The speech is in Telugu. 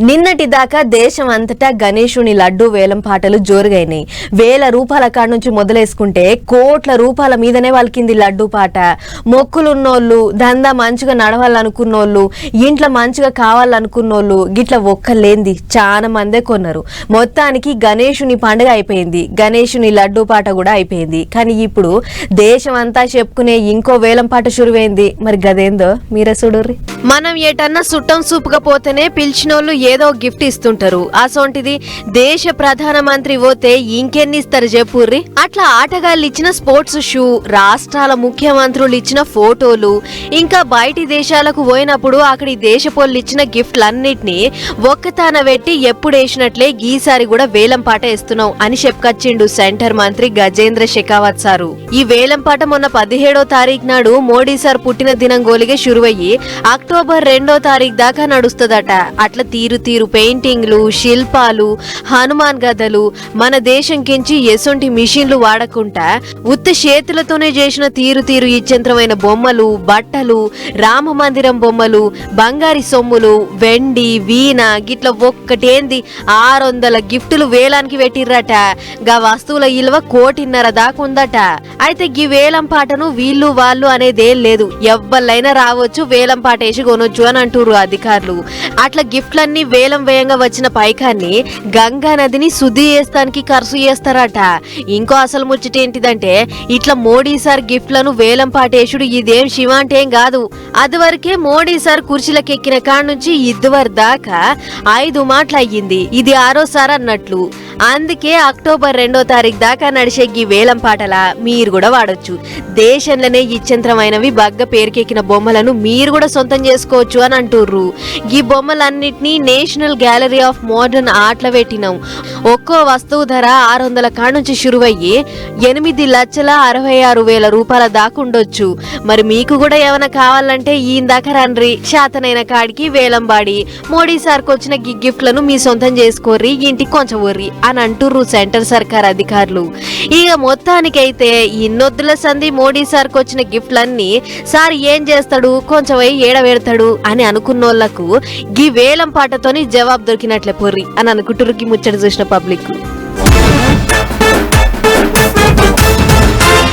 నిన్నటి దాకా దేశం అంతటా గణేశుని లడ్డు వేలం పాటలు జోరుగైనాయి. వేల రూపాయల కాడ నుంచి మొదలేసుకుంటే కోట్ల రూపాయల మీదనే వాళ్ళకింది లడ్డు పాట. మొక్కులున్నోళ్ళు, దందా మంచిగా నడవాలనుకున్నోళ్ళు, ఇంట్లో మంచిగా కావాలనుకున్నోళ్ళు గిట్ల ఒక్కలేంది చాలా మందే కొన్నారు. మొత్తానికి గణేశుని పండుగ అయిపోయింది, గణేశుని లడ్డు పాట కూడా అయిపోయింది. కానీ ఇప్పుడు దేశం అంతా చెప్పుకునే ఇంకో వేలం పాట షురువైంది. మరి గదేందో మీరే చూడుర్రి. మనం ఏటన్నా సుట్టం సూపుగా పోతేనే పిలిచినోళ్ళు ఏదో గిఫ్ట్ ఇస్తుంటారు. అసోంటిది దేశ ప్రధానమంత్రి పోతే ఇంకెన్ని ఇస్తారు చెప్పుర్రి. అట్లా ఆటగాళ్ళు ఇచ్చిన స్పోర్ట్స్ షూ, రాష్ట్రాల ముఖ్యమంత్రులు ఇచ్చిన ఫోటోలు, ఇంకా బయటి దేశాలకు పోయినప్పుడు అక్కడి దేశపోళ్ళు ఇచ్చిన గిఫ్ట్లన్నిటినీ ఒక్కతాన పెట్టి ఎప్పుడేసినట్లే ఈసారి కూడా వేలం పాట ఇస్తున్నాం అని చెప్పుకొచ్చిండు సెంటర్ మంత్రి గజేంద్ర షెకావత్ సారు. ఈ వేలం పాట మొన్న 17వ తారీఖు నాడు మోడీ సార్ పుట్టిన దినం గోలిగే షురువయ్యి అక్టోబర్ 2వ తారీఖు దాకా నడుస్తుందట. అట్లా తీరు తీరు పెయింటింగ్లు, శిల్పాలు, హనుమాన్ గదలు, మన దేశం కించి ఎసొంటి మిషన్లు వాడకుండా ఉత్త చేతులతోనే చేసిన తీరు తీరు ఇచ్చంత్రమైన బొమ్మలు, బట్టలు, రామ మందిరం బొమ్మలు, బంగారి సొమ్ములు, వెండి, వీణ గిట్ల ఒక్కటేంది 600 గిఫ్టులు వేలానికి పెట్టిర్రట. గా వస్తువుల ఇలువ 1.5 దాకా ఉందట. అయితే గీ వేలం పాటను వీళ్ళు వాళ్ళు అనేదేం లేదు, ఎవ్వరైనా రావచ్చు వేలం పాట వేసి కొనొచ్చు అని అంటున్నారు అధికారులు. అట్లా గిఫ్ట్లన్నీ వేలం వేయంగా వచ్చిన పైకాన్ని గంగా నదిని శుద్ధి చేస్తానికి ఖర్చు చేస్తారట. ఇంకో అసలు ముచ్చట ఏంటిదంటే ఇట్లా మోడీ సార్ గిఫ్ట్లను వేలం పాటేసుడు ఇదేం శివాంటేం కాదు. అదివరకే మోడీ సార్ కుర్చీలకు ఎక్కిన కాడ నుంచి ఇదివరకు దాకా 5 మాటలు అయ్యింది, ఇది 6వసారి అన్నట్లు. అందుకే అక్టోబర్ 2వ తారీఖు దాకా నడిచే ఈ వేలం పాటల మీరు కూడా వాడొచ్చు. దేశంలోనే ఇచ్చంత్రమైనవి బగ్గ పేరుకెక్కిన బొమ్మలను మీరు కూడా సొంతం చేసుకోవచ్చు అని అంటుర్రు. ఈ బొమ్మలన్నిటినీ national gallery of modern art లో పెట్టినాం. ఒక్కో వస్తువు ధర 600 కాడ నుంచి షురువయ్యి 8,66,000 రూపాయల దాకా ఉండొచ్చు. మరి మీకు కూడా ఏమైనా కావాలంటే ఈందాక రండ్రి, శాతనైన కాడికి వేలం బాడి మోడీ సార్కి వచ్చిన గిఫ్ట్లను మీ సొంతం చేసుకోర్రి, ఇంటికి కొంచెం వర్రి అని అంటుర్రు సెంటర్ సర్కార్ అధికారులు. ఇక మొత్తానికైతే ఇన్నొద్దుల సంధి మోడీ సార్కి వచ్చిన గిఫ్ట్లన్నీ సార్ ఏం చేస్తాడు, కొంచెం ఏడవేడతాడు అని అనుకున్నోళ్లకు గీ వేలం పాటతోని జవాబు దొరికినట్లే పొర్రి అని అనుకుంటుర్రు. ముచ్చట చూసిన పబ్లిక్.